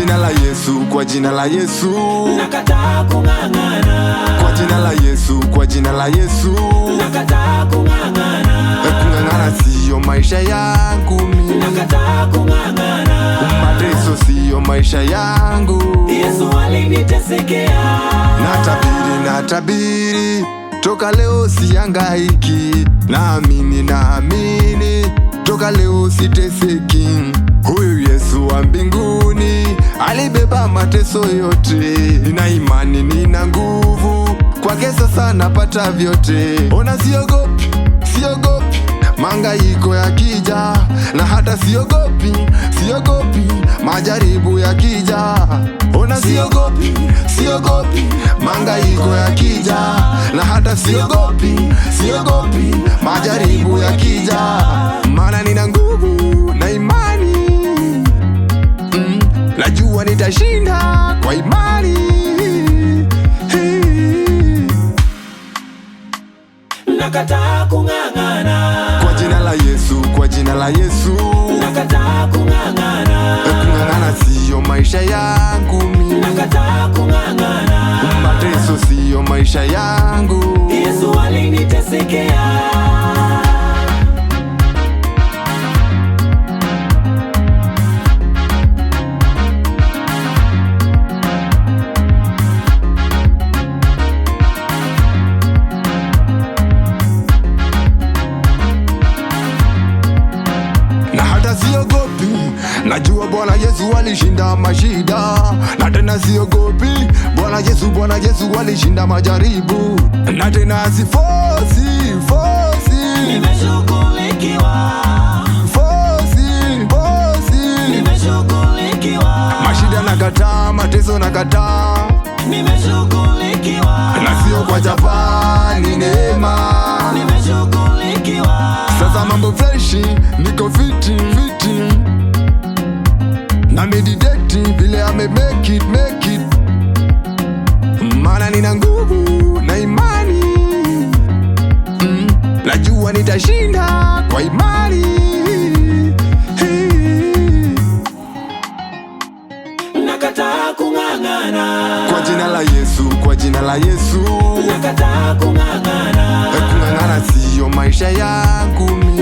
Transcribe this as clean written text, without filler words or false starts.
jina la Yesu, kwa jina la Yesu nakataa kung'ang'ana. kwa jina la Yesu, kwa jina la Yesu nakataa kung'ang'ana. Kung'ang'ana siyo maisha yangu mimi, nakataa kung'ang'ana. mateso siyo maisha yangu. Yesu alinitesekea. Natabiri toka leo sihangaiki, naamini toka leo siteseki. Huyu Yesu wa mbinguni alibeba mateso yote, nina imani, nina nguvu kwake, sasa napata vyote. Ona siogopi mangaiko yakija, na hata siogopi majaribu yakija. Ona siogopi mangaiko yakija, na hata siogopi majaribu yakija. Maana nina nguvu na imani, najua nitashinda kwa imani. Nakataa kung'ang'ana. Kwa jina la Yesu, kwa jina la Yesu nakataa kung'ang'ana. Kung'ang'ana siyo maisha yangu mimi, nakataa kung'ang'ana. mateso siyo maisha yangu. Yesu alinitesekea. Siogopi, najua Bwana Yesu alishinda mashida, na tena siogopi Bwana Yesu alishinda majaribu, na tena sifosi nimeshughulikiwa. Nimeshughulikiwa. Mashida nakataa, mateso nakataa, nimeshughulikiwa. na sio kwa Japani, neema. Nimeshughulikiwa. Sasa mambo freshi, niko fiti na meditate vile ame make it. Maana nina nguvu na imani, najua nitashinda kwa imani. Nakataa kung'ang'ana. Kwa jina la Yesu, kwa jina la Yesu nakataa kung'ang'ana. Kung'ang'ana siyo maisha yangu mimi,